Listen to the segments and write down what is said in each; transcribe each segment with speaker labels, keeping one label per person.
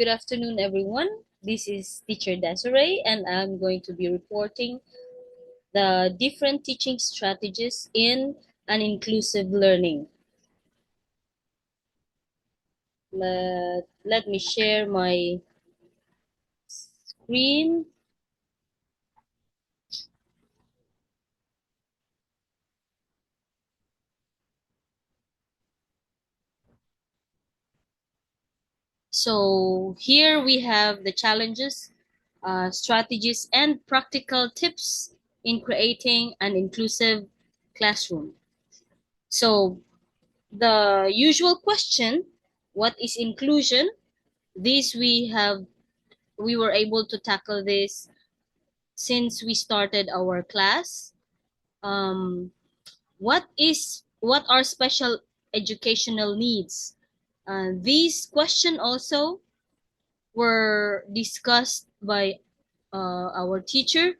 Speaker 1: Good afternoon, everyone. This is Teacher Desiree, and I'm going to be reporting the different teaching strategies in an inclusive learning. Let me share my screen. So here we have the challenges, strategies, and practical tips in creating an inclusive classroom. So the usual question, what is inclusion? This we were able to tackle this since we started our class. Um, what are special educational needs? These questions also were discussed by our teacher,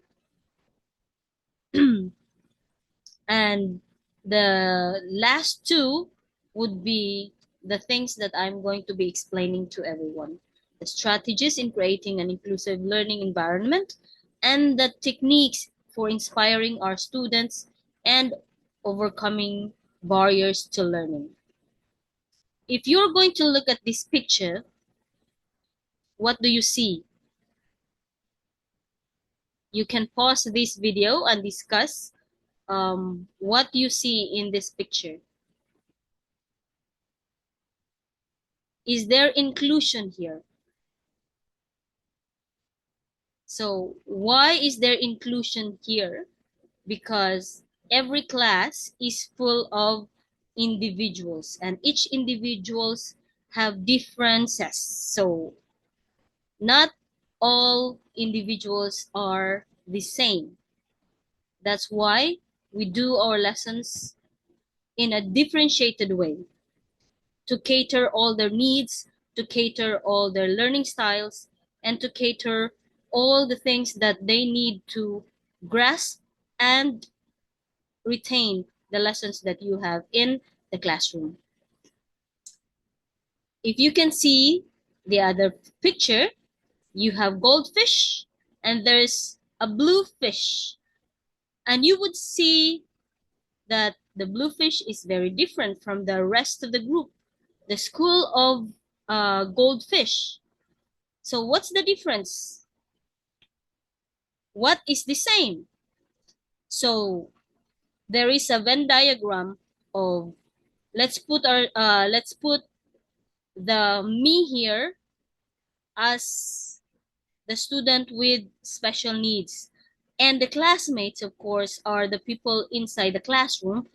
Speaker 1: and the last two would be the things that I'm going to be explaining to everyone. The strategies in creating an inclusive learning environment and the techniques for inspiring our students and overcoming barriers to learning. If you're going to look at this picture, what do you see? You can pause this video and discuss what you see in this picture. Is there inclusion here? So why is there inclusion here? Because every class is full of individuals and each individuals have differences. So not all individuals are the same. That's why we do our lessons in a differentiated way to cater all their needs, to cater all their learning styles, and to cater all the things that they need to grasp and retain the lessons that you have in the classroom. If you can see the other picture, you have goldfish and there's a blue fish. And you would see that the blue fish is very different from the rest of the group, the school of goldfish. So what's the difference? What is the same? So there is a Venn diagram of let's put the me here as the student with special needs, and the classmates of course are the people inside the classroom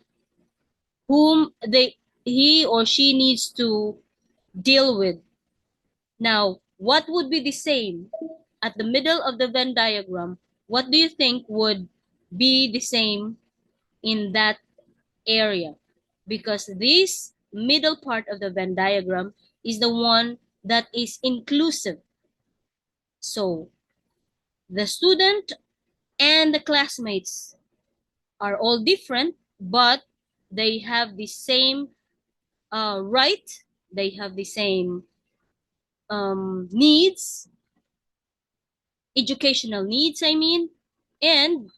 Speaker 1: whom he or she needs to deal with. Now, what would be the same at the middle of the Venn diagram? What do you think would be the same in that area? Because this middle part of the Venn diagram is the one that is inclusive. So the student and the classmates are all different, but they have the same right, they have the same needs, educational needs, I mean, and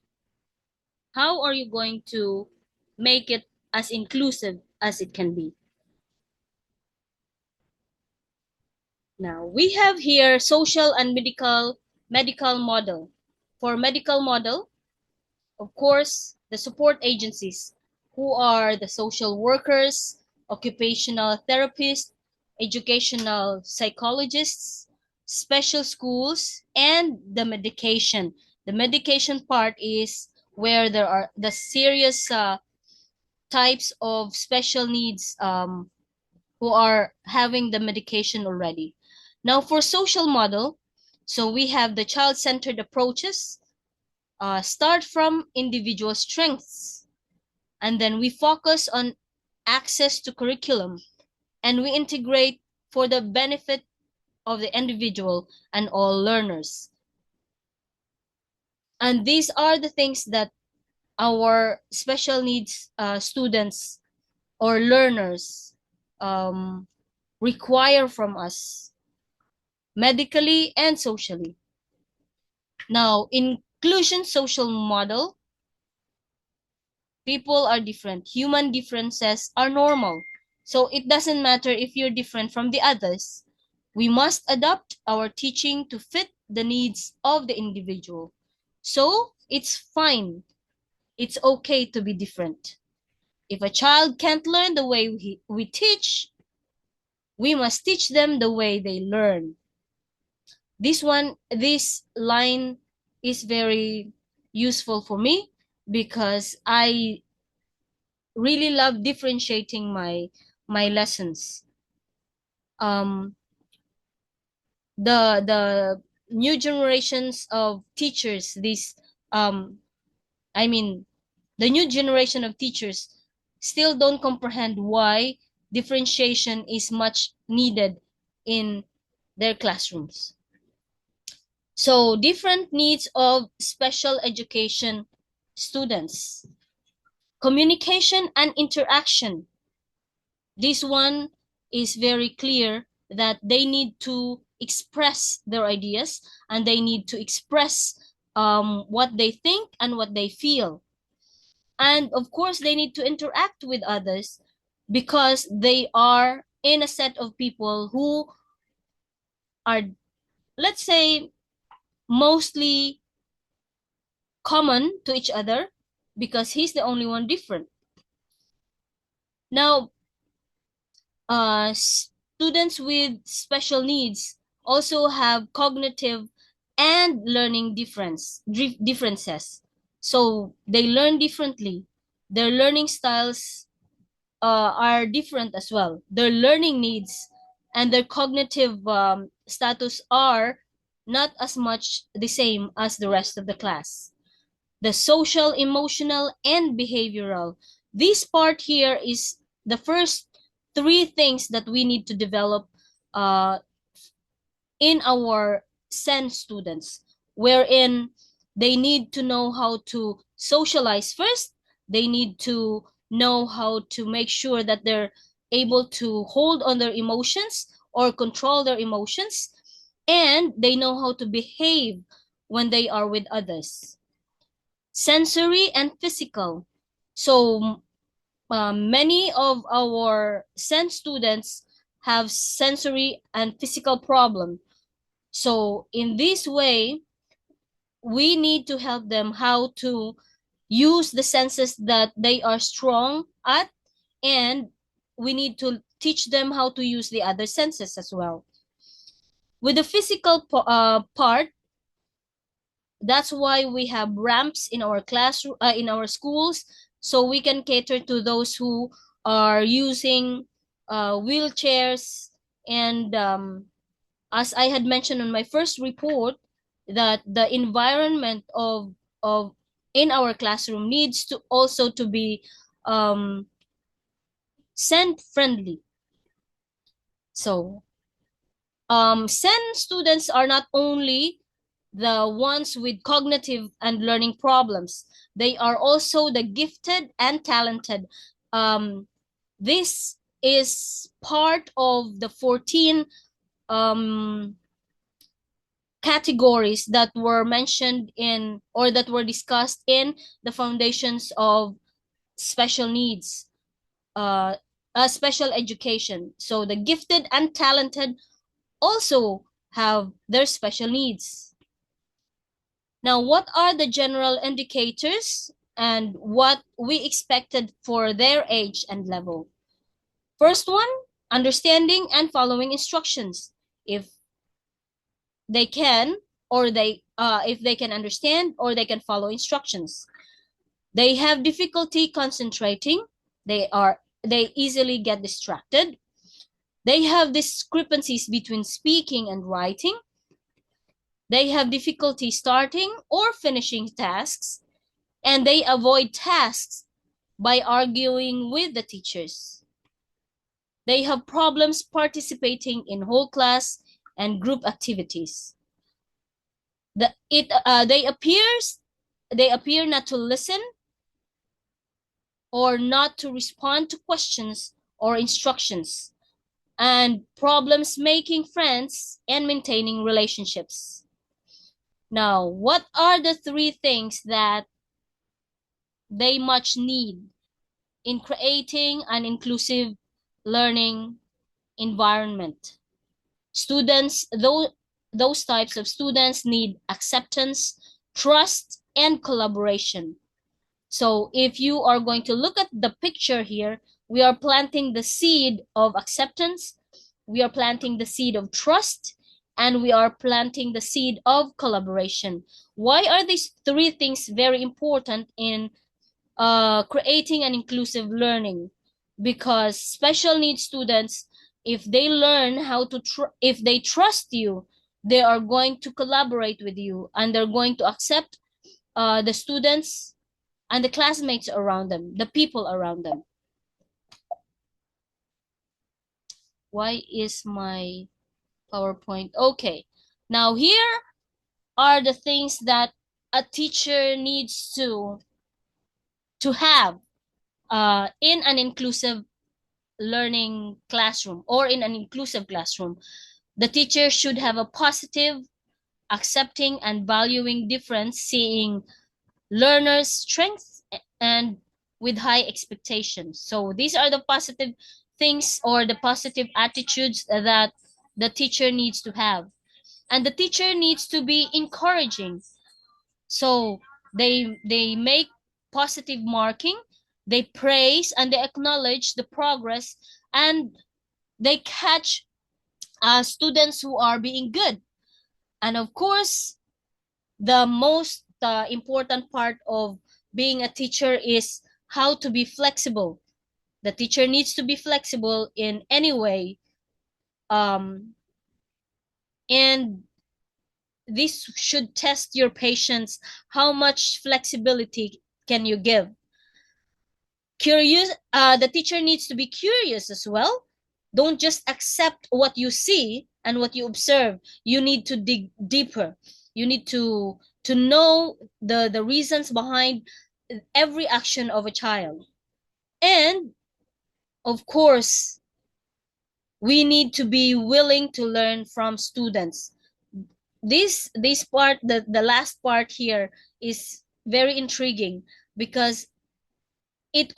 Speaker 1: how are you going to make it as inclusive as it can be? Now, we have here social and medical model. For medical model, of course, the support agencies, who are the social workers, occupational therapists, educational psychologists, special schools, and the medication. The medication part is where there are the serious types of special needs who are having the medication already. Now for social model, so we have the child-centered approaches, start from individual strengths, and then we focus on access to curriculum, and we integrate for the benefit of the individual and all learners. And these are the things that our special needs students or learners require from us. medically, and socially. Now, inclusion social model, people are different. Human differences are normal. So it doesn't matter if you're different from the others. We must adapt our teaching to fit the needs of the individual. So it's fine. It's okay to be different. If a child can't learn the way we teach, we must teach them the way they learn. This line is very useful for me because I really love differentiating my lessons. Um, the new generations of teachers, um, I mean, the new generation of teachers still don't comprehend why differentiation is much needed in their classrooms. So different needs of special education students. Communication and interaction. This one is very clear that they need to express their ideas and they need to express what they think and what they feel. And of course, they need to interact with others because they are in a set of people who are, let's say, mostly common to each other because he's the only one different. Now, students with special needs also have cognitive and learning differences. So they learn differently. Their learning styles are different as well. Their learning needs and their cognitive status are not as much the same as the rest of the class. The social, emotional, and behavioral. This part here is the first three things that we need to develop uh, in our SEN students, wherein they need to know how to socialize first. They need to know how to make sure that they're able to hold on their emotions or control their emotions, and they know how to behave when they are with others. Sensory and physical. So many of our SEN students have sensory and physical problem. So in this way, we need to help them how to use the senses that they are strong at, and we need to teach them how to use the other senses as well. With the physical part, that's why we have ramps in our classroom, in our schools, so we can cater to those who are using wheelchairs. And as I had mentioned on my first report, that the environment of in our classroom needs to also to be um, SEN friendly. So SEN students are not only the ones with cognitive and learning problems. They are also the gifted and talented. This is part of the 14 um, categories that were mentioned in or that were discussed in the foundations of special needs, uh, special education. So the gifted and talented also have their special needs. Now, what are the general indicators and what we expected for their age and level? First one, understanding and following instructions. If they can, or if they can understand or they can follow instructions. They have difficulty concentrating. They easily get distracted. They have discrepancies between speaking and writing. They have difficulty starting or finishing tasks, and they avoid tasks by arguing with the teachers. They have problems participating in whole class and group activities. They appear not to listen or not to respond to questions or instructions. and problems making friends and maintaining relationships. Now, what are the three things that they much need in creating an inclusive learning environment? Students, those types of students need acceptance, trust, and collaboration. So if you are going to look at the picture here, we are planting the seed of acceptance, we are planting the seed of trust, and we are planting the seed of collaboration. Why are these three things very important in creating an inclusive learning? Because special needs students, if they learn how to, if they trust you, they are going to collaborate with you, and they're going to accept the students and the classmates around them, the people around them. Why is my PowerPoint? Okay. Now here are the things that a teacher needs to have in an inclusive learning classroom or in an inclusive classroom. The teacher should have a positive, accepting, and valuing difference, seeing learners' strengths and with high expectations. So these are the positive things or the positive attitudes that the teacher needs to have. And the teacher needs to be encouraging. So they make positive marking, they praise and they acknowledge the progress, and they catch students who are being good. And of course, the most important part of being a teacher is how to be flexible. The teacher needs to be flexible in any way. And this should test your patience. How much flexibility can you give? Curious, the teacher needs to be curious as well. Don't just accept what you see and what you observe. You need to dig deeper. You need to know the reasons behind every action of a child. And of course, we need to be willing to learn from students. This part, the last part here, is very intriguing because it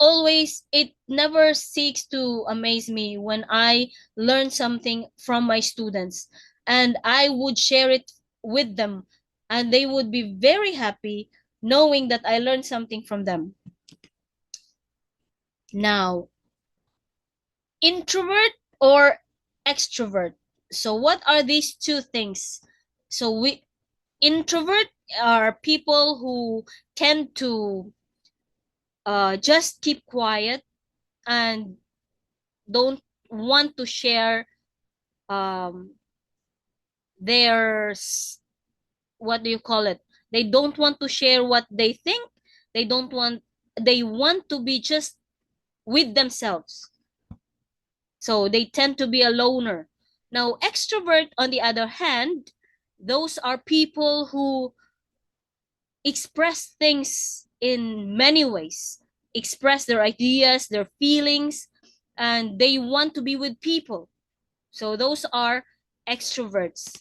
Speaker 1: never seeks to amaze me when I learn something from my students, and I would share it with them, and they would be very happy knowing that I learned something from them. Now, introvert or extrovert. So what are these two things? So we introvert are people who tend to just keep quiet and don't want to share um their what do you call it, they don't want to share what they think. They don't want, they want to be just with themselves, so they tend to be a loner. Now extrovert on the other hand, those are people who express things in many ways, express their ideas, their feelings, and they want to be with people. So those are extroverts.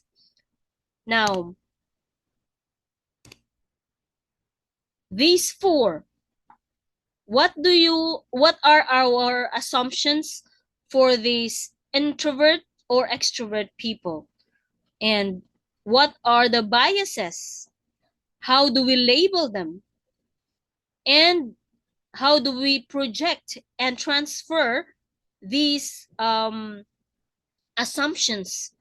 Speaker 1: Now, these four, what are our assumptions for these introvert or extrovert people? And what are the biases? How do we label them? And how do we project and transfer these assumptions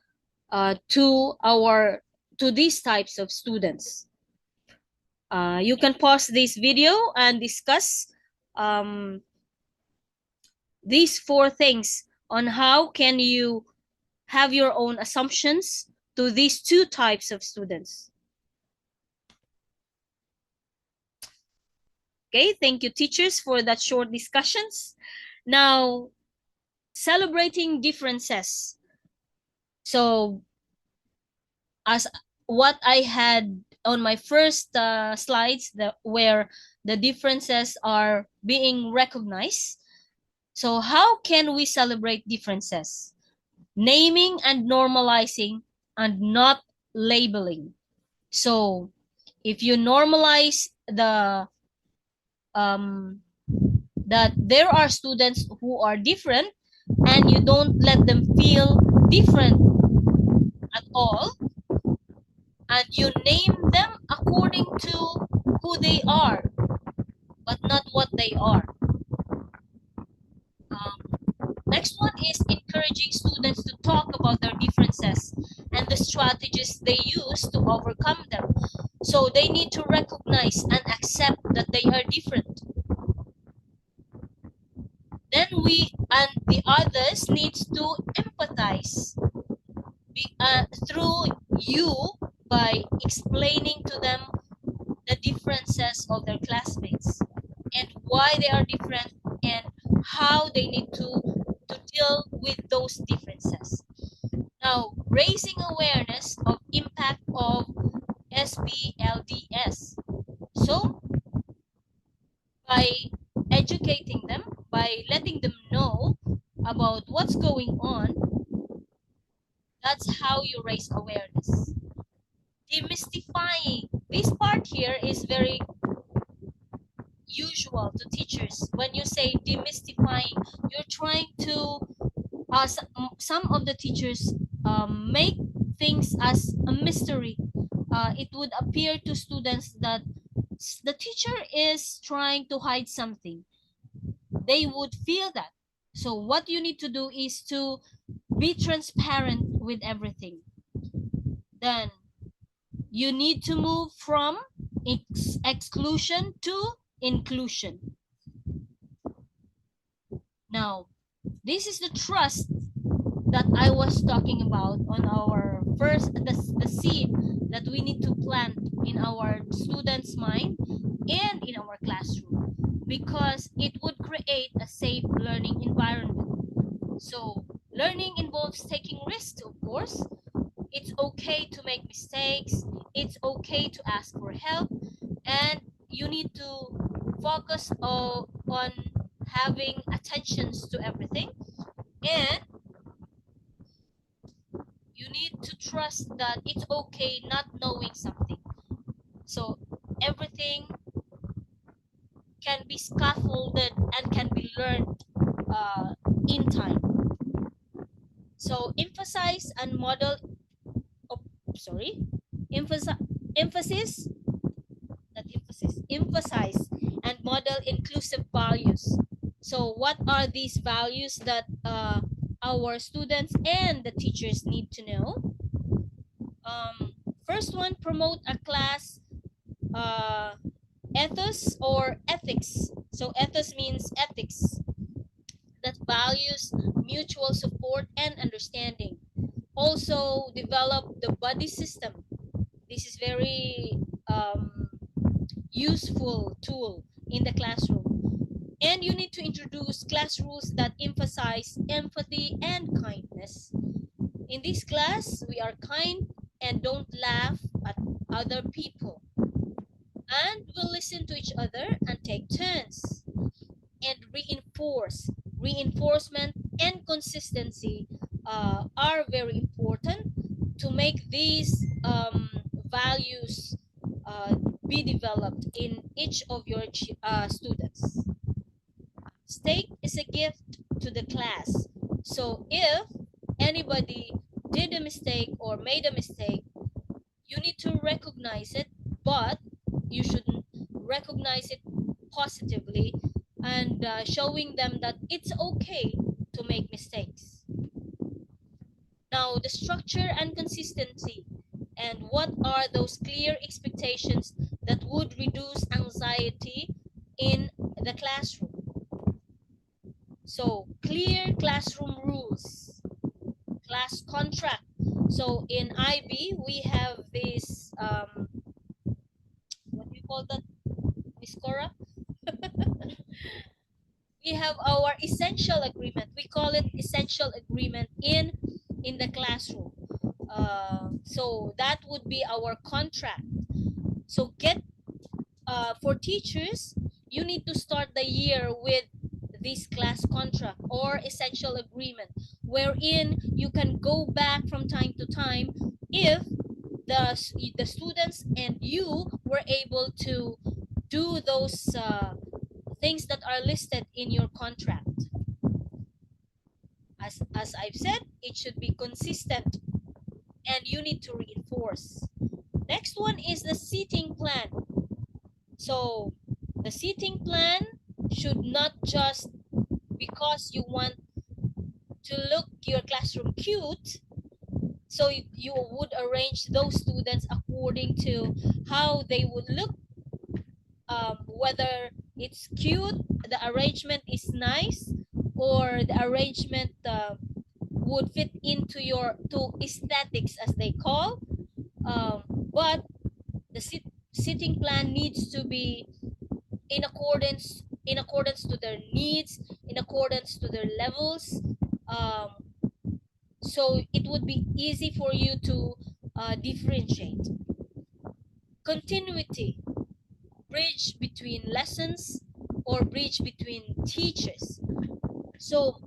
Speaker 1: to these types of students? You can pause this video and discuss um, these four things on how can you have your own assumptions to these two types of students. Okay, thank you teachers for that short discussions. Now, celebrating differences. So as what I had on my first slides, where the differences are being recognized. So how can we celebrate differences? naming and normalizing and not labeling. So if you normalize um, that there are students who are different and you don't let them feel different at all, and you name them according to who they are but not what they are. Next one is encouraging students to talk about their differences and the strategies they use to overcome them. So they need to recognize and accept that they are different. Then we and the others needs to empathize through you by explaining to them the differences of their classmates and why they are different and how they need to deal with those differences. Now, raising awareness of impact of SPLDS. So, by educating them, by letting them know about what's going on, that's how you raise awareness. Demystifying. This part here is very usual to teachers. When you say demystifying, you're trying to some of the teachers make things as a mystery. It would appear to students that the teacher is trying to hide something. They would feel that. So what you need to do is to be transparent with everything. Then you need to move from exclusion to inclusion. Now, this is the trust that I was talking about on our first, the seed that we need to plant in our students' mind and in our classroom, because it would create a safe learning environment. So learning involves taking risks, of course. It's okay to make mistakes. It's okay to ask for help, and you need to focus on having attentions to everything, and you need to trust that it's okay not knowing something. So everything can be scaffolded and can be learned in time. So emphasize and model, oh, sorry, emphasis, not emphasis, emphasize and model inclusive values. So what are these values that our students and the teachers need to know? Um, First one, promote a class uh, ethos or ethics. So ethos means ethics that values mutual support and understanding. Also develop the buddy system. This is very useful tool in the classroom. And you need to introduce class rules that emphasize empathy and kindness. In this class, we are kind and don't laugh at other people. And we'll listen to each other and take turns. And reinforcement and consistency are very important to make these values uh, be developed in each of your students. Mistake is a gift to the class. So if anybody did a mistake or made a mistake, you need to recognize it, but you should recognize it positively and showing them that it's okay to make mistakes. Now, the structure and consistency, and what are those clear expectations that would reduce anxiety in the classroom? So, clear classroom rules, class contract. So, in IB, we have this, what do you call that, Miss Cora? We have our essential agreement. We call it essential agreement in the classroom. So that would be our contract. So get for teachers, you need to start the year with this class contract or essential agreement. wherein you can go back from time to time if the students and you were able to do those things that are listed in your contract. As I've said, it should be consistent and you need to reinforce. Next one is the seating plan. So the seating plan should not just because you want to look your classroom cute, so you would arrange those students according to how they would look, whether it's cute, the arrangement is nice, or the arrangement would fit into your to aesthetics as they call. But the sitting plan needs to be in accordance to their needs, in accordance to their levels, um, so it would be easy for you to differentiate. Continuity, bridge between lessons or bridge between teachers. So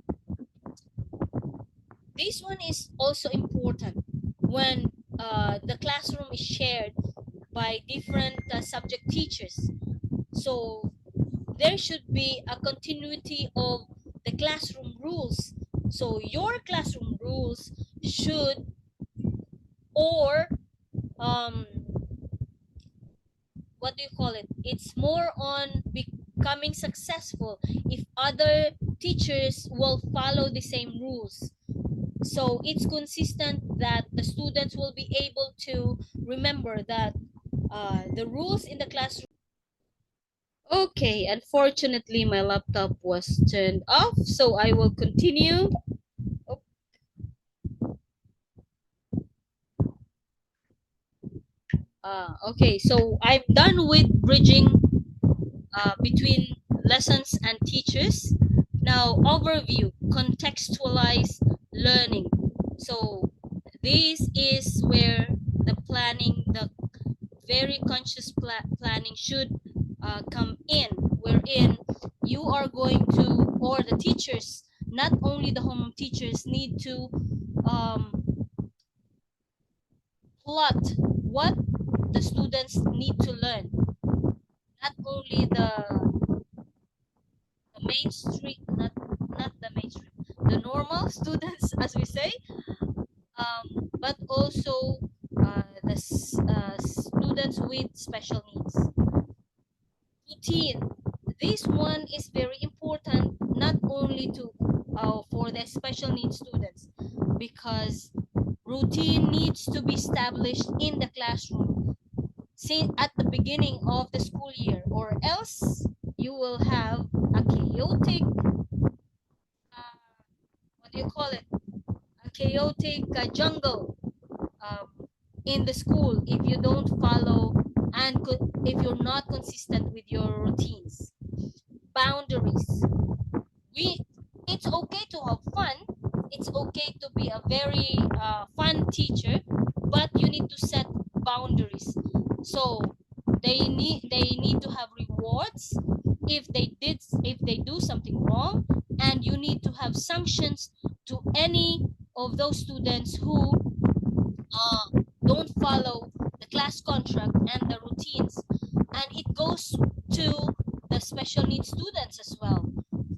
Speaker 1: this one is also important when the classroom is shared by different subject teachers. So there should be a continuity of the classroom rules. So your classroom rules should, or um, what do you call it? It's more on becoming successful if other teachers will follow the same rules. So it's consistent that the students will be able to remember that the rules in the classroom. Okay, unfortunately, my laptop was turned off, so I will continue. Oh, okay, so I'm done with bridging between lessons and teachers. Now, overview, contextualize learning. So, this is where the planning, the very conscious planning should come in, wherein you are going to, or the teachers, not only the home teachers, need to um, plot what the students need to learn, not only the mainstream, not the mainstream, the normal students, as we say, but also the students with special needs. Routine. This one is very important, not only to for the special needs students, because routine needs to be established in the classroom since at the beginning of the school year, or else you will have a chaotic, what do you call it? A chaotic jungle um, in the school if you don't follow and if you're not consistent with your routines. Boundaries. We It's okay to have fun, it's okay to be a very fun teacher, but you need to set boundaries. So they need to have rewards if they do something wrong, and you need to have sanctions to any of those students who don't follow the class contract and the routines, and it goes to the special needs students as well.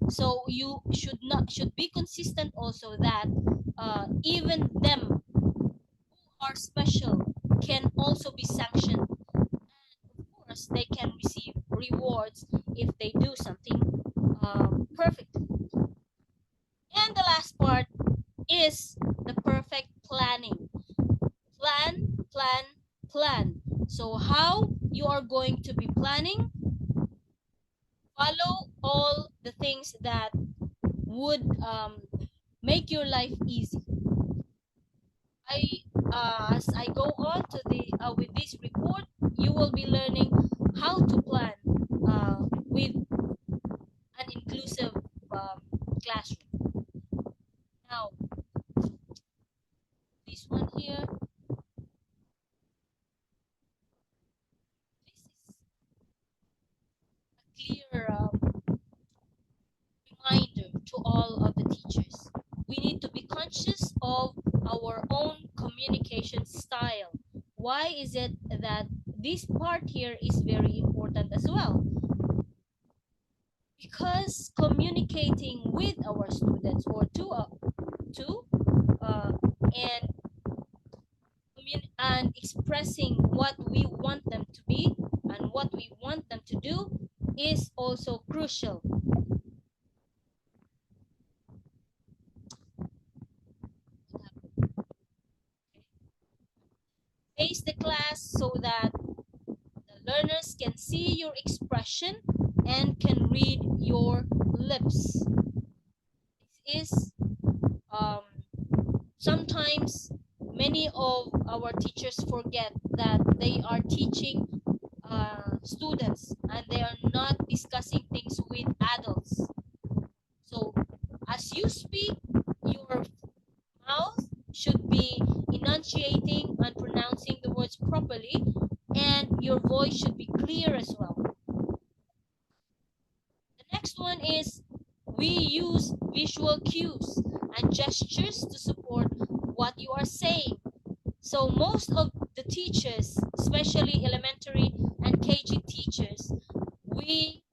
Speaker 1: So you should be consistent also that even them who are special can also be sanctioned, and of course they can receive rewards if they do something perfect. And the last part is the perfect planning. Plan, plan, plan. So how you are going to be planning, follow all the things that would make your life easy. I As I go on to the with this report, you will be learning how to plan with an inclusive um, classroom. Now, this one here, this is a clear reminder to all of the teachers. We need to be conscious communication style. Why is it that this part here is very important as well? Because communicating with our students or to and expressing what we want them to be and what we want them to do is also crucial. Face the class so that the learners can see your expression and can read your lips. This is sometimes many of our teachers forget that they are teaching students and they are not discussing things with adults. So as you speak, your mouth should be enunciating and pronouncing the words properly, and your voice should be clear as well. The next one is we use visual cues and gestures to support what you are saying. So most of the teachers, especially elementary and KG teachers, we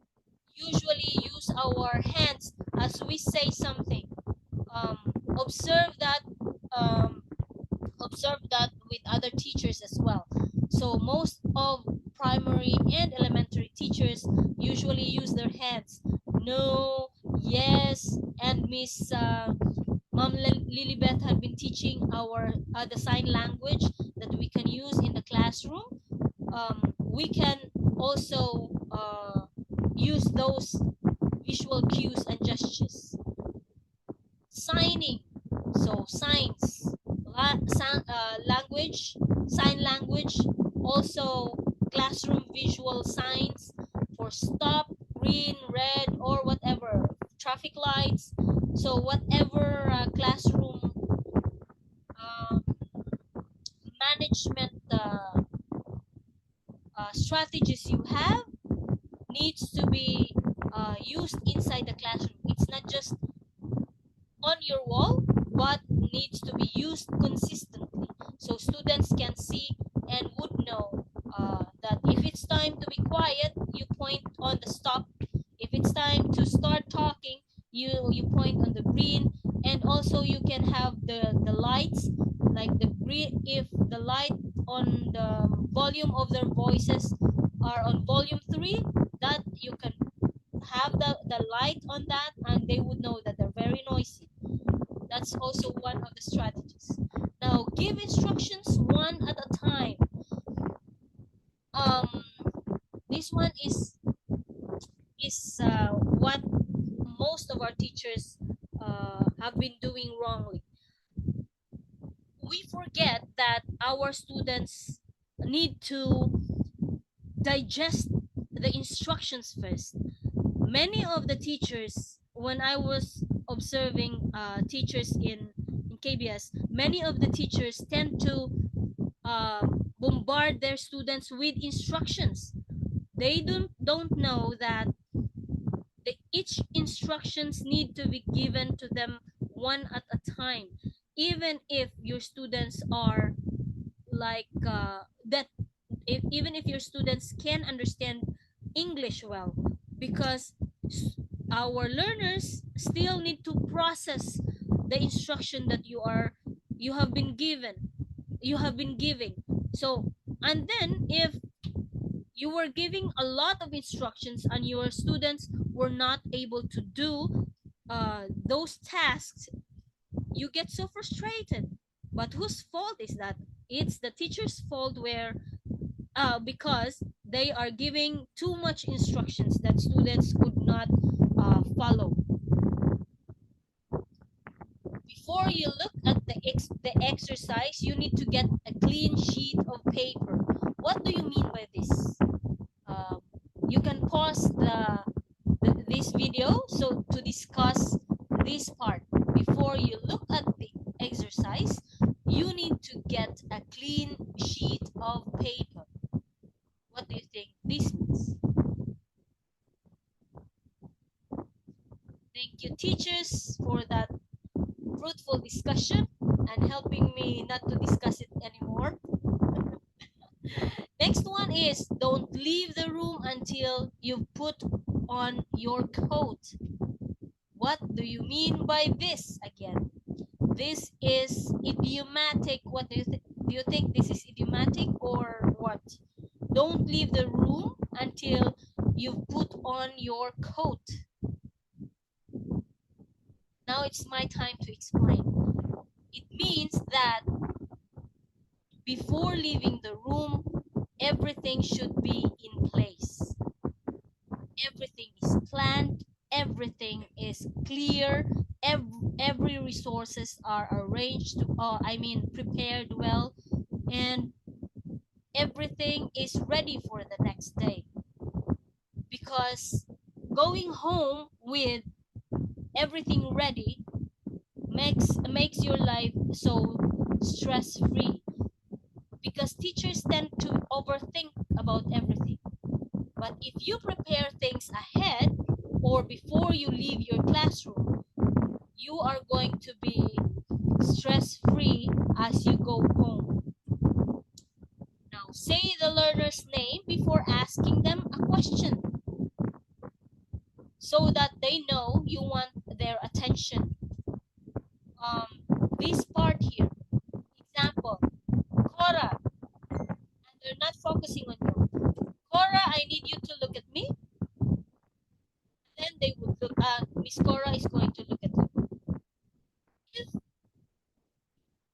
Speaker 1: usually use our hands as we say something. Um, observe that um, observe that with other teachers as well. So most of primary and elementary teachers usually use their hands. No, yes, and Miss Mom Lilibeth had been teaching our the sign language that we can use in the classroom. We can also use those visual cues and gestures. Signing, so signs, language, sign language, also classroom visual signs for stop, green, red, or whatever, traffic lights. So whatever classroom um, management strategies you have needs to be used inside the classroom. It's not just on your wall, but needs to be used consistently so students can see and would know that if it's time to be quiet, you point on the stop. If it's time to start talking, you point on the green. And also you can have the lights, like the green. If the light on the volume of their voices are on volume 3, that you can have the light on that, and they would know that they're very noisy. That's also one of the strategies. Now, give instructions one at a time. Um, this one is what most of our teachers have been doing wrongly. We forget that our students need to digest the instructions first. Many of the teachers, when I was observing teachers in KBS, many of the teachers tend to bombard their students with instructions. They don't know that each instructions need to be given to them one at a time. Even if your students are like that, even if your students can understand English well, because our learners still need to process the instruction that you have been given, you have been giving. So, and then if you were giving a lot of instructions and your students were not able to do those tasks, you get so frustrated. But whose fault is that? It's the teacher's fault, where because they are giving too much instructions that students could not follow. Before you look at the exercise, you need to get a clean sheet of paper. What do you mean by this? Um, you can pause this video so to discuss this part. Before you look at the exercise, you need to get a clean sheet of paper. What do you think this means? Thank you, teachers, for that fruitful discussion and helping me not to discuss it is don't leave the room until you put on your coat. What do you mean by this again? This is idiomatic. What do you think? Do you think this is idiomatic or what? Don't leave the room until you've put on your coat. Now it's my time to explain. It means that before leaving the room, everything should be in place. Everything is planned, everything is clear, every resources are arranged, prepared well, and everything is ready for the next day. Because going home with everything ready makes your life so stress free, because teachers tend to overthink about everything. But if you prepare things ahead or before you leave your classroom, you are going to be stress free as you go home. Now say the learner's name before asking them a question, so that they know you want their attention. This part here, example, Cora, and they're not focusing on you. Cora, I need you to look at me. Then they would look at Miss Cora is going to look at you. If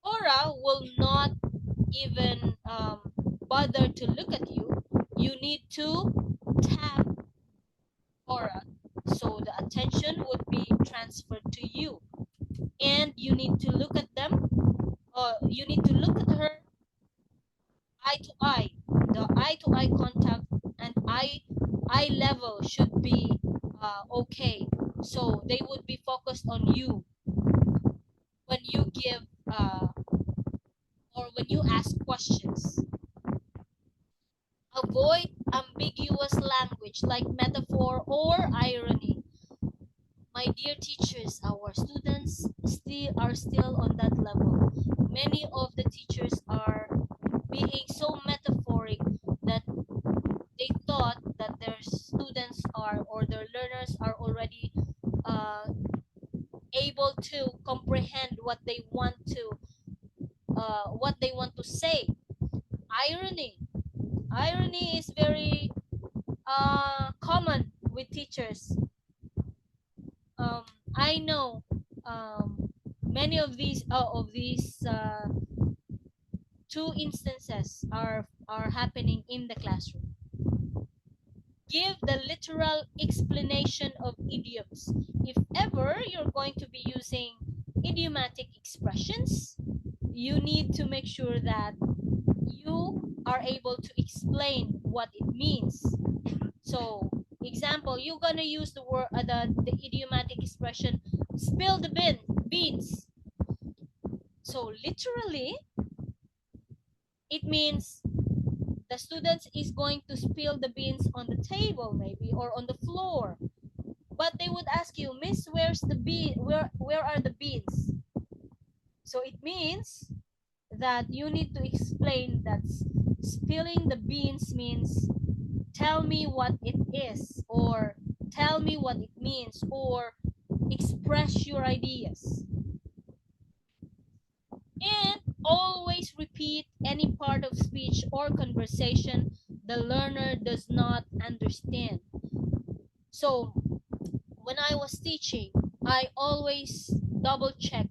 Speaker 1: Cora will not even bother to look at you, you need to tap Cora, so the attention would be transferred to you, and you need to look at them, or you need to look at her eye to eye. The eye to eye contact and eye level should be okay, so they would be focused on you when you give or when you ask questions. Avoid ambiguous language like metaphor or irony. My dear teachers, our students are still on that level. Many of the teachers are being so metaphoric that they thought that their students are, or their learners are already uh, able to comprehend what they want to say. Irony. Irony is very common with teachers. Um, I know many of these two instances are happening in the classroom. Give the literal explanation of idioms. If ever you're going to be using idiomatic expressions, you need to make sure that you are able to explain what it means. So, example, you're gonna use the idiomatic expression "spill the beans." So, literally, it means the students is going to spill the beans on the table, maybe, or on the floor. But they would ask you, "Miss, where's the bean? Where are the beans?" So it means that you need to explain that spilling the beans means tell me what it is, or tell me what it means, or express your ideas. And always repeat any part of speech or conversation the learner does not understand. So when I was teaching, I always double check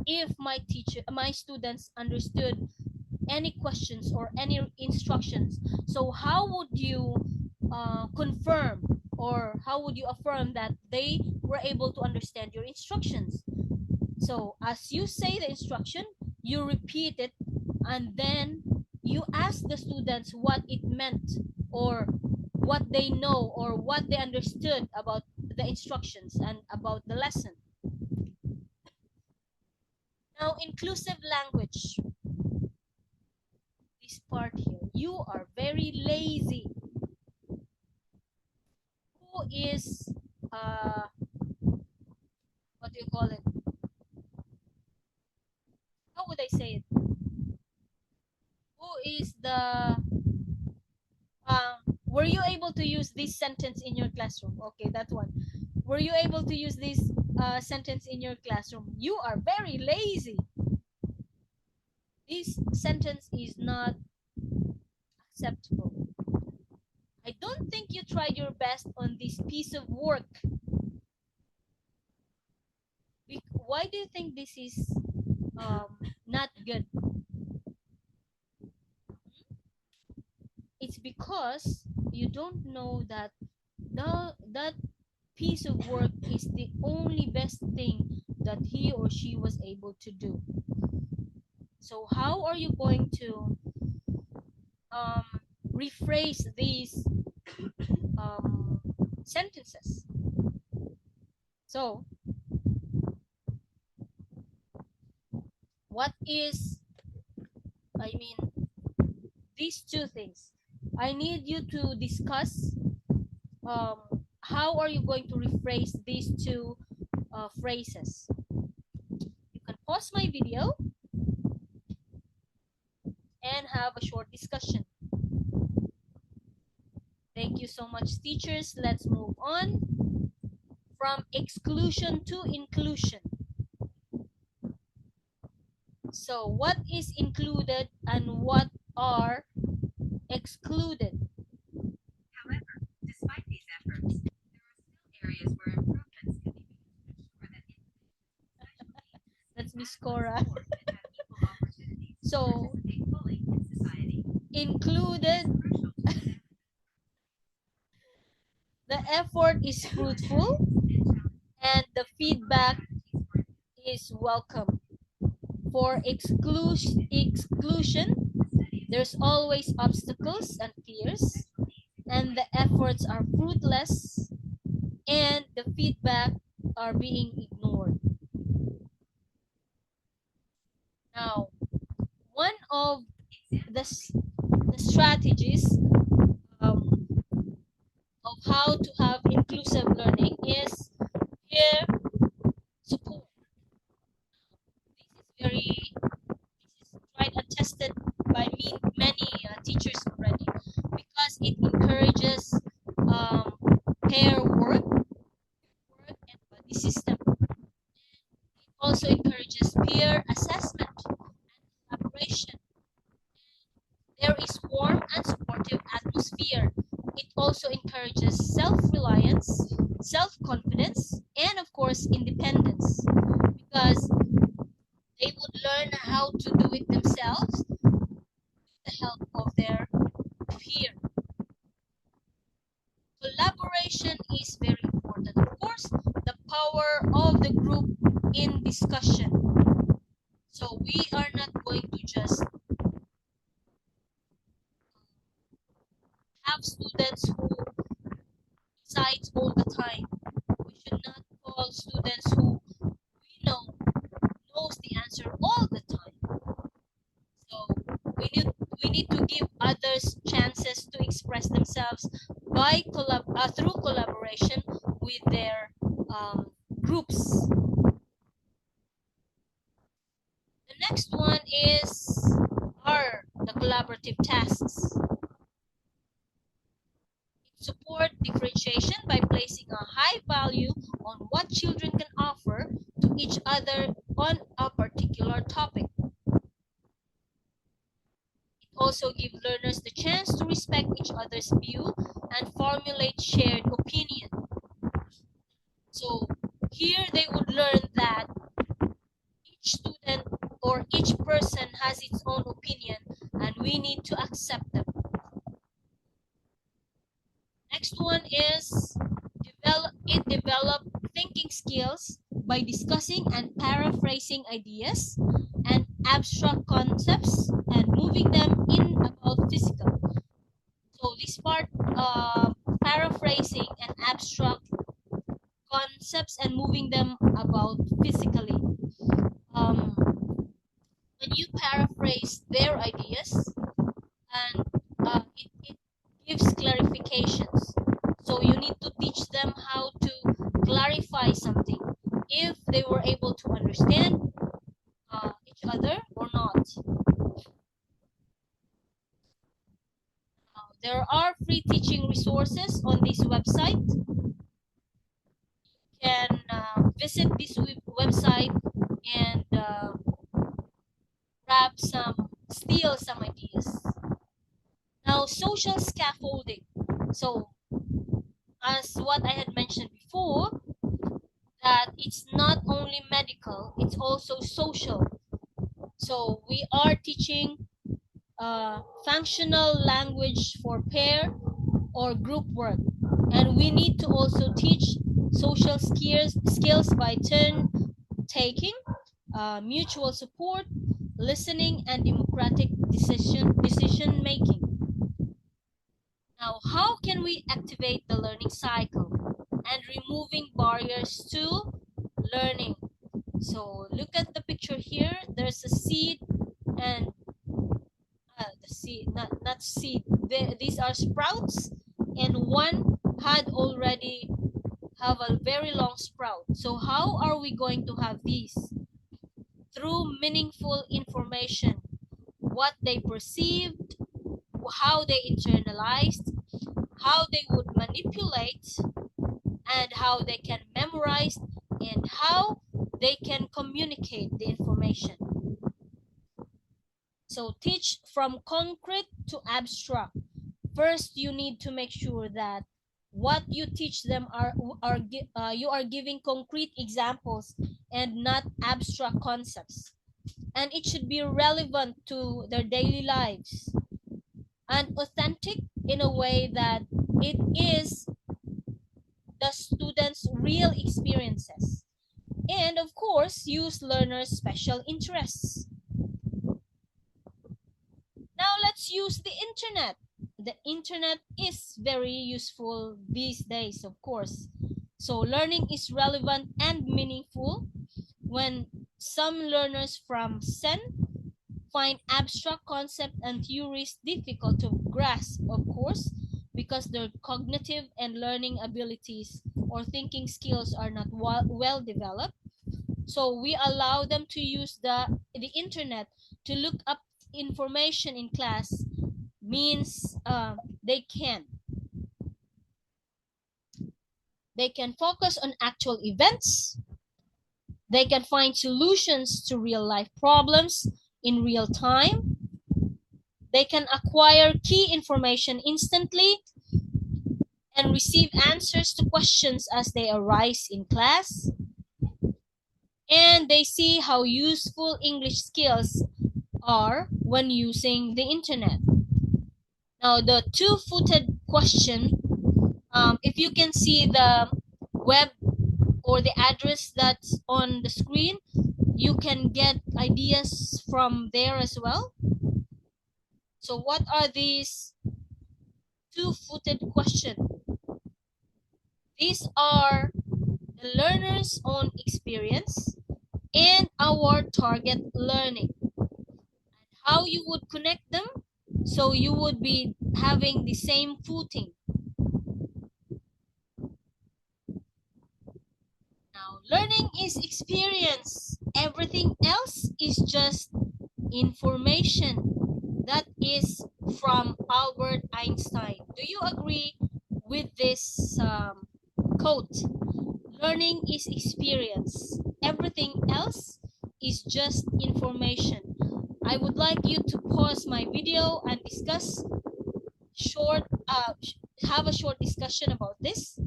Speaker 1: if my students understood any questions or any instructions. So how would you confirm, or how would you affirm that they were able to understand your instructions? So as you say the instruction, you repeat it, and then you ask the students what it meant, or what they know, or what they understood about the instructions and about the lesson. Now, inclusive language. This part here, you are very lazy. Who is what do you call it? How would I say it? Who is the Were you able to use this sentence in your classroom? Okay, that one. Were you able to use this sentence in your classroom? You are very lazy. This sentence is not acceptable. I don't think you tried your best on this piece of work. Why do you think this is not good? It's because you don't know that that piece of work is the only best thing that he or she was able to do. So how are you going to um, rephrase these um, sentences? So what is, I mean, these two things? I need you to discuss um, how are you going to rephrase these two phrases. You can pause my video and have a short discussion. Thank you so much, teachers. Let's move on from exclusion to inclusion. So what is included and what are excluded?
Speaker 2: However, despite these efforts, there are still areas where improvements can be made to ensure that individuals,
Speaker 1: That's Miss
Speaker 2: especially
Speaker 1: Cora.
Speaker 2: at sport, can have equal opportunities to
Speaker 1: So
Speaker 2: participate fully in society.
Speaker 1: included,
Speaker 2: It is crucial to examine
Speaker 1: the effort is fruitful and the feedback is welcome. For exclusion, there's always obstacles and fears, and the efforts are fruitless, and the feedback are being ignored. Now, one of the strategies um, of how to have inclusive learning is peer support. This is tried and tested by many teachers already because it encourages um, pair work and buddy system. It also encourages peer assessment and collaboration. There is warm and supportive atmosphere. It also encourages self-reliance, self-confidence, and of course independence because they would learn how to do it themselves with the help of their peer. Collaboration is very important. Of course, the power of the group in discussion. So we are not going to just have students who decide all the time. We should not call students who we know knows the answer all the time. So we need to give others chances to express themselves by through collaboration with their groups. The next one is the collaborative tasks. It supports differentiation by placing a high value on what children can offer to each other on a particular topic. Also give learners the chance to respect each other's view and formulate shared opinion. So here they would learn that each student or each person has its own opinion and we need to accept them. Next one is develop thinking skills by discussing and paraphrasing ideas and abstract concepts and moving them in about physical. So this part, paraphrasing and abstract concepts and moving them about physically. Um, when you paraphrase their ideas, and it gives clarifications. So you need to teach them how to clarify something if they were able to understand each other or not. There are free teaching resources on this website. You can visit this website and steal some ideas. Now, social scaffolding. So, as what I had mentioned before, that it's not only medical, it's also social. So, we are teaching functional language for pair or group work, and we need to also teach social skills by turn taking, mutual support, listening, and democratic decision making. Now, how can we activate the learning cycle and removing barriers to learning? So look at the picture here. There's a seed and the seed, not seed. These are sprouts, and one had already have a very long sprout. So how are we going to have these? Through meaningful information, what they perceived, how they internalized, how they would manipulate, and how they can memorize, and how they can communicate the information. So teach from concrete to abstract. First, you need to make sure that what you teach them you are giving concrete examples and not abstract concepts. And it should be relevant to their daily lives and authentic in a way that it is the students' real experiences. And of course, use learners' special interests. Now let's use the internet. The internet is very useful these days, of course. So learning is relevant and meaningful when some learners from SEN find abstract concepts and theories difficult to grasp, of course, because their cognitive and learning abilities or thinking skills are not well developed. So we allow them to use the internet to look up information in class. Means they can focus on actual events. They can find solutions to real life problems in real time. They can acquire key information instantly and receive answers to questions as they arise in class. And they see how useful English skills are when using the internet. Now, the two-footed question, if you can see the web or the address that's on the screen, you can get ideas from there as well. So what are these two-footed questions? These are the learner's own experience and our target learning. And how you would connect them so you would be having the same footing. Now, learning is experience. Everything else is just information. That is from Albert Einstein. Do you agree with this quote? Learning is experience. Everything else is just information. I would like you to pause my video and discuss have a short discussion about this.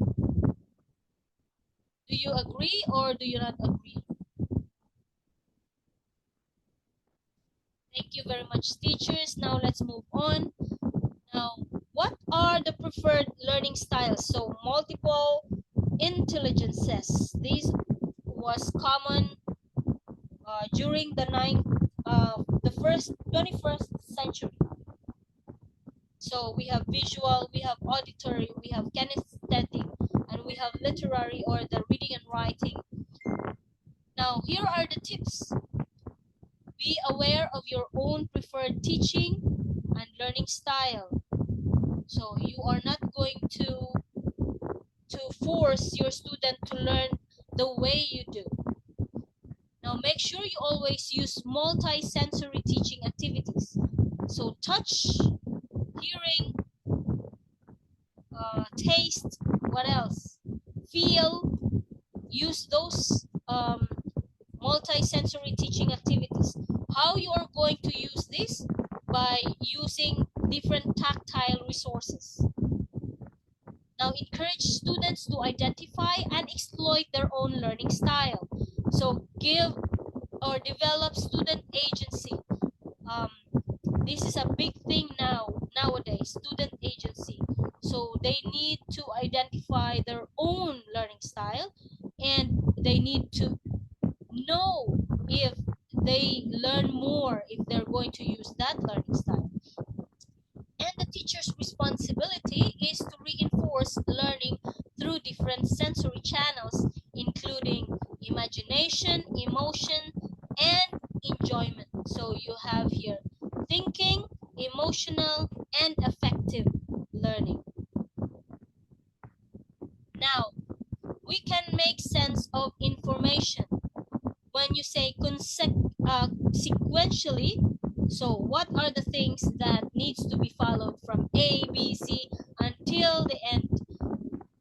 Speaker 1: Do you agree or do you not agree? Thank you very much, teachers. Now let's move on. Now, what are the preferred learning styles? So multiple intelligences. This was common during the 21st century. So we have visual, we have auditory, we have kinesthetic, and we have literary or the reading and writing. Now here are the tips. Be aware of your own preferred teaching and learning style. So you are not going to force your student to learn the way you do. Now make sure you always use multi-sensory teaching activities. So touch, hearing, taste, what else? Feel, use those multi-sensory teaching activities. How you are going to use this? By using different tactile resources. Now, encourage students to identify and exploit their own learning style. So give or develop student agency. Um, this is a big thing nowadays, student agency. So they need to identify their own learning style, and they need to know if they learn more if they're going to use that learning style. And the teacher's responsibility is to reinforce learning through different sensory channels, including imagination, emotion, and enjoyment. So you have here thinking, emotional, and affective learning. Now, we can make sense of information when you say sequentially. So what are the things that needs to be followed from A, B, C until the end?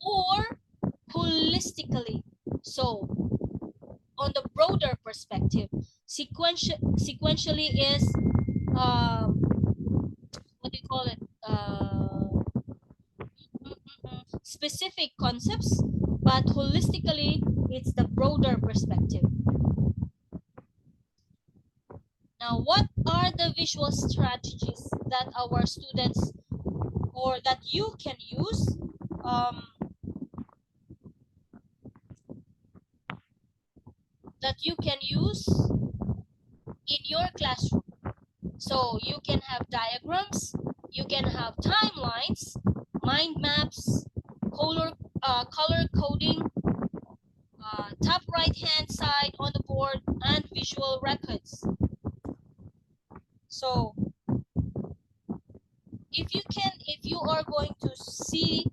Speaker 1: Or holistically. So on the broader perspective, sequentially is what do you call it? Specific concepts, but holistically, it's the broader perspective. Now, what are the visual strategies that our students or that you can use in your classroom? So you can have diagrams, you can have timelines, mind maps, color coding, top right hand side on the board, and visual records. So if you are going to see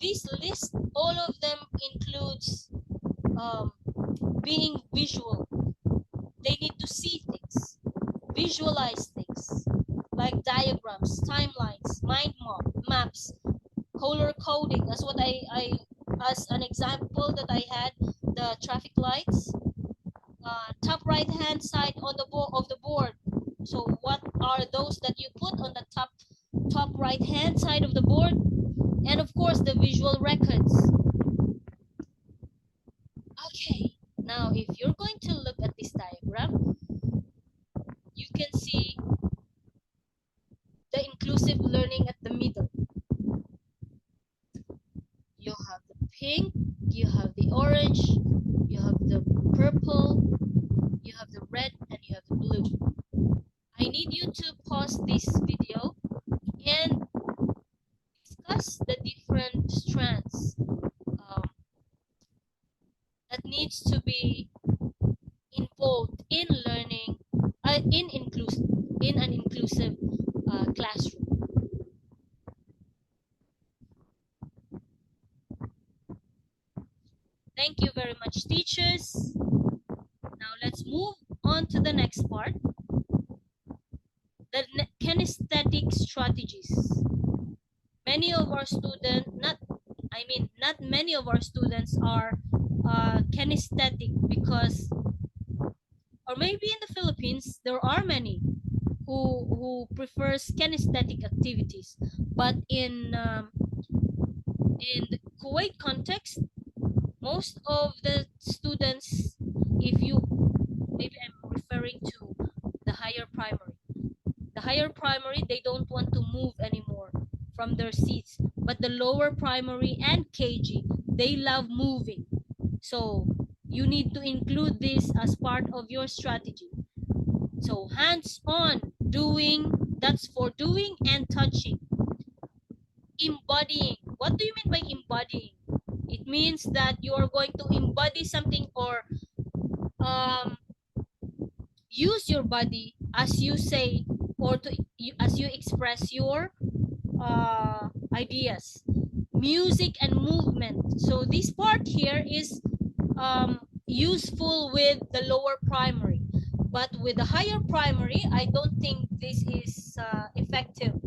Speaker 1: this list, all of them includes being visual. They need to see things, visualize things, like diagrams, timelines, mind maps, color coding. That's what I as an example that I had, the traffic lights, top right hand side on the of the board. So what are those that you put on the top right hand side of the board? And of course the visual records. Okay, now if you're going to look at this diagram, you can see the inclusive learning at the middle. You have the pink, you have the orange, you have the purple, you have the red, and you have the blue. I need you to pause this video and discuss the different strands that needs to be involved in learning in an inclusive classroom. Thank you very much, teachers. Now let's move on to the next part, the kinesthetic strategies. Many of our students, not many of our students are kinesthetic, because, or maybe in the Philippines there are many who prefers kinesthetic activities, but in the Kuwait context, most of the students, if you, maybe I'm referring to the higher primary. The higher primary, they don't want to move anymore from their seats, but the lower primary and KG, they love moving. So you need to include this as part of your strategy. So hands-on doing, that's for doing and touching. Embodying. What do you mean by embodying? It means that you are going to embody something, or use your body as you say, or as you express your ideas. Music and movement. So this part here is useful with the lower primary, but with the higher primary, I don't think this is effective,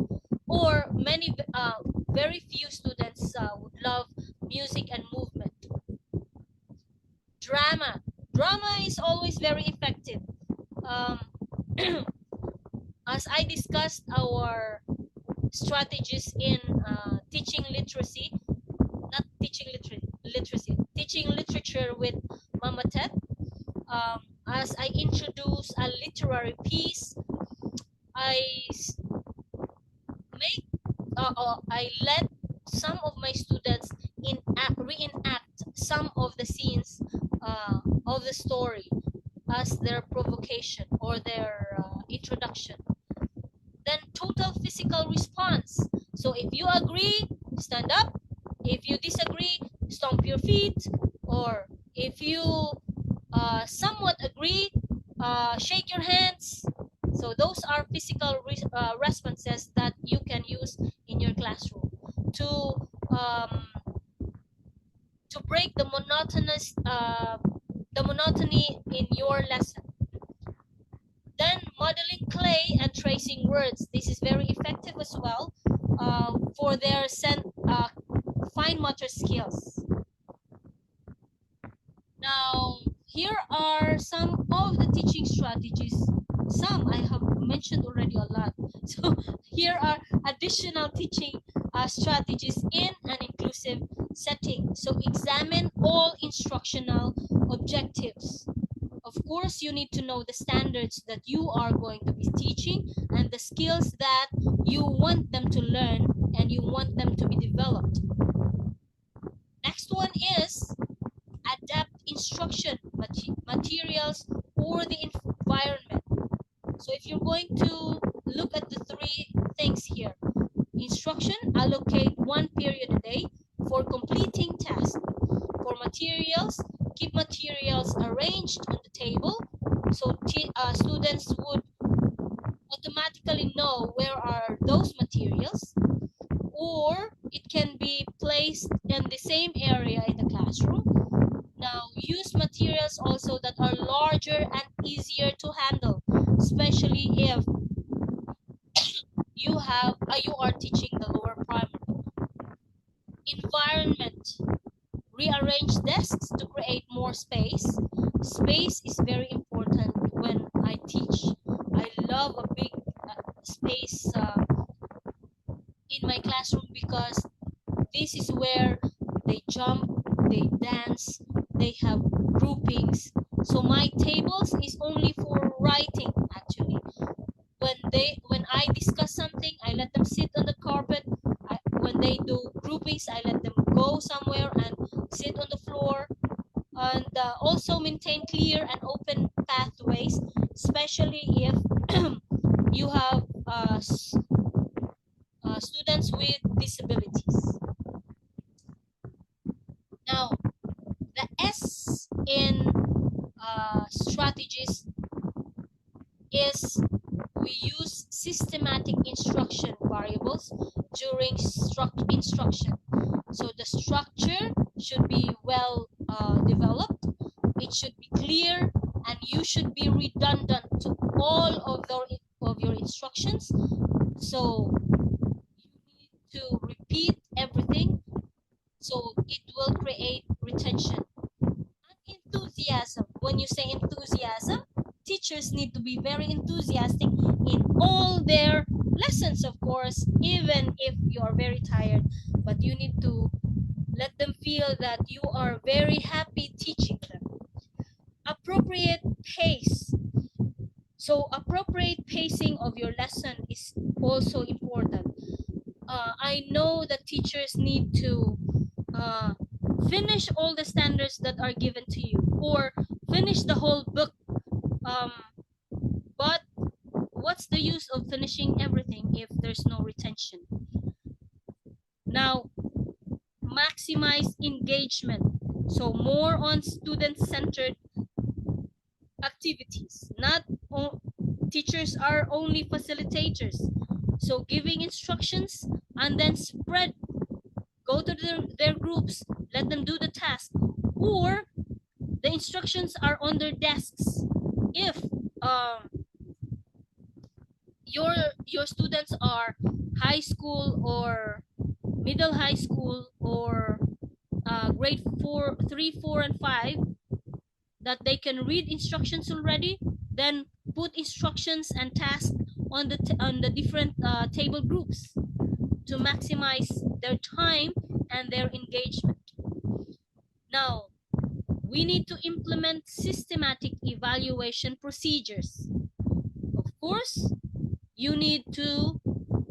Speaker 1: or many very few students would love music and movement. Drama. Drama is always very effective. Um, as I discussed our strategies in teaching literacy, not teaching literacy, teaching literature with Mama Tet. As I introduce a literary piece, I make I let some of my students reenact some of the scenes of the story as their provocation or their introduction. Then total physical response. So if you agree, stand up. If you disagree, stomp your feet. Or if you somewhat agree, shake your hands. So those are physical responses that you can use in your classroom to um, to break the monotony in your lesson. Then modeling clay and tracing words. This is very effective as well for their fine motor skills. Now, here are some of the teaching strategies. Some I have mentioned already a lot. So here are additional teaching strategies in an inclusive setting. So examine all instructional objectives. Of course, you need to know the standards that you are going to be teaching and the skills that you want them to learn and you want them to be developed. Next one is adapt instruction materials or the environment. So if you're going to look at the three things here, instruction, allocate 1 period a day for completing tasks. For materials, keep materials arranged on the table so students would automatically know where are those materials, or it can be placed in the same area in the classroom. Now, use materials also that are larger and easier to handle, especially if you are teaching the lower primary. Environment. Rearrange desks to create more space. Space is very important when I teach. I love a big space in my classroom because this is where they jump, they dance, they have groupings. So my tables is only for writing actually. When I discuss something, I let them sit on the carpet. When they do groupings, I let them go somewhere and sit on the floor. And also maintain clear and open pathways, especially if you have students with disabilities. Now, the S in strategies is we use systematic instruction variables during instruction. So the structure should be well developed, it should be clear, and you should be redundant to all of your instructions. So you need to repeat everything so it will create retention. And enthusiasm. When you say enthusiasm, teachers need to be very enthusiastic in all their lessons, of course, even if you are very tired, but you need to let them feel that you are very happy teaching them. Appropriate pace. So appropriate pacing of your lesson is also important. I know that teachers need to finish all the standards that are given to you or finish the whole book. But what's the use of finishing everything if there's no retention? Now, maximize engagement. So more on student-centered activities. Not teachers are only facilitators. So giving instructions and then go to their groups, let them do the task. Or the instructions are on their desks. If your students are high school or middle high school or grade 4, 3, 4, and 5 that they can read instructions already, then put instructions and tasks on the different table groups to maximize their time and their engagement. Now, we need to implement systematic evaluation procedures. Of course, you need to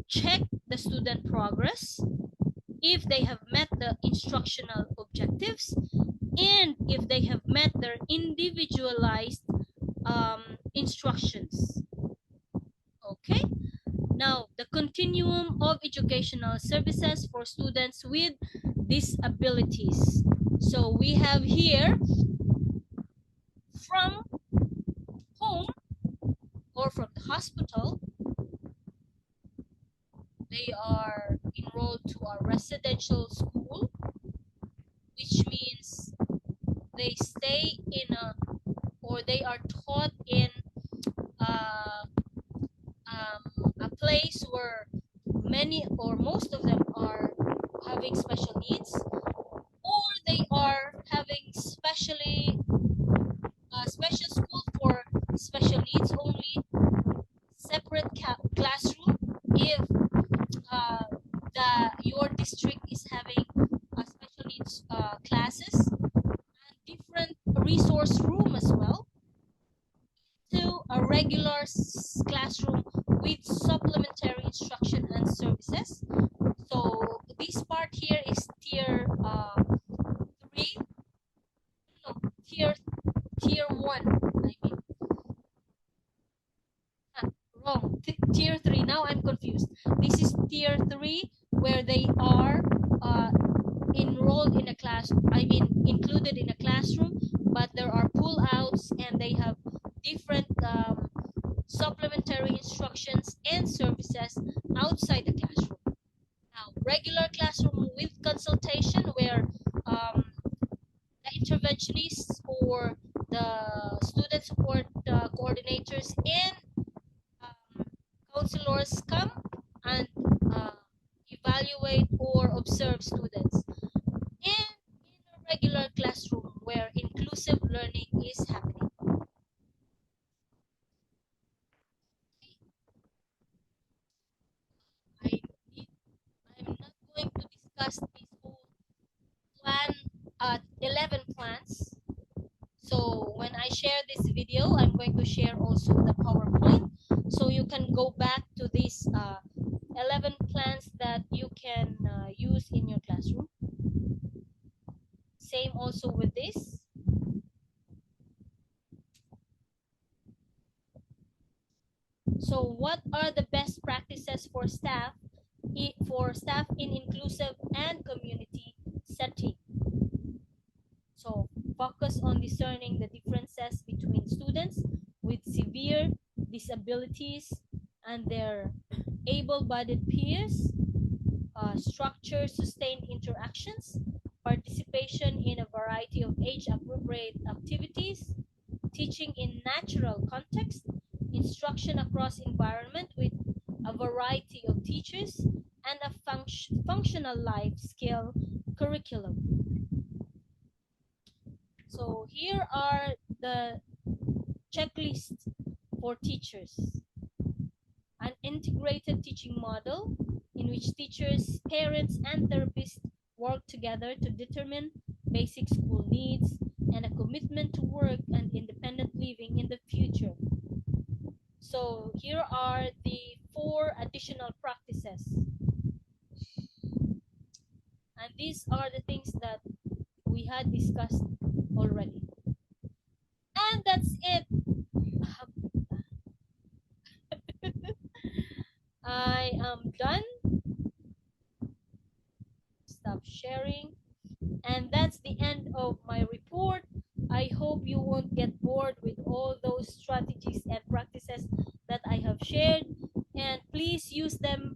Speaker 1: check the student progress, if they have met the instructional objectives, and if they have met their individualized instructions. Okay, now the continuum of educational services for students with disabilities. So we have here from home or from the hospital, they are enrolled to a residential school, which means they stay in or they are taught in uh, a place where many or most of them are having special needs, or they are having special school for special needs only, separate classroom if your district is having special needs classes, and different resource room as well, to a regular classroom with supplementary instruction and services. So this part here is tier 3, no, tier 1, I mean, wrong, tier 3. Now I'm confused. This is tier 3, where they are enrolled in a class, I mean included in a classroom, but there are pull outs and they have different supplementary instructions and services outside the classroom. Now, regular classroom with consultation, where the interventionists or the student support coordinators and counselors come and uh, evaluate or observe students, and in a regular classroom where inclusive learning is happening. I I'm not going to discuss this whole plan, 11 plans. So when I share this video, I'm going to share also the PowerPoint, so you can go back to these 11 plans that you can use in your classroom. Same also with this. So what are the best practices for staff in inclusive and community setting? So focus on discerning the differences between students with severe disabilities and their able-bodied peers, structure sustained interactions, participation in a variety of age-appropriate activities, teaching in natural context, instruction across environment with a variety of teachers, and a functional life skill curriculum. So here are the checklists for teachers. An integrated teaching model in which teachers, parents, and therapists work together to determine basic school needs, and a commitment to work and independent living in the future. So here are the 4 additional practices. And these are the things that we had discussed already. And that's it. I am done. Stop sharing. And that's the end of my report. I hope you won't get bored with all those strategies and practices that I have shared. And please use them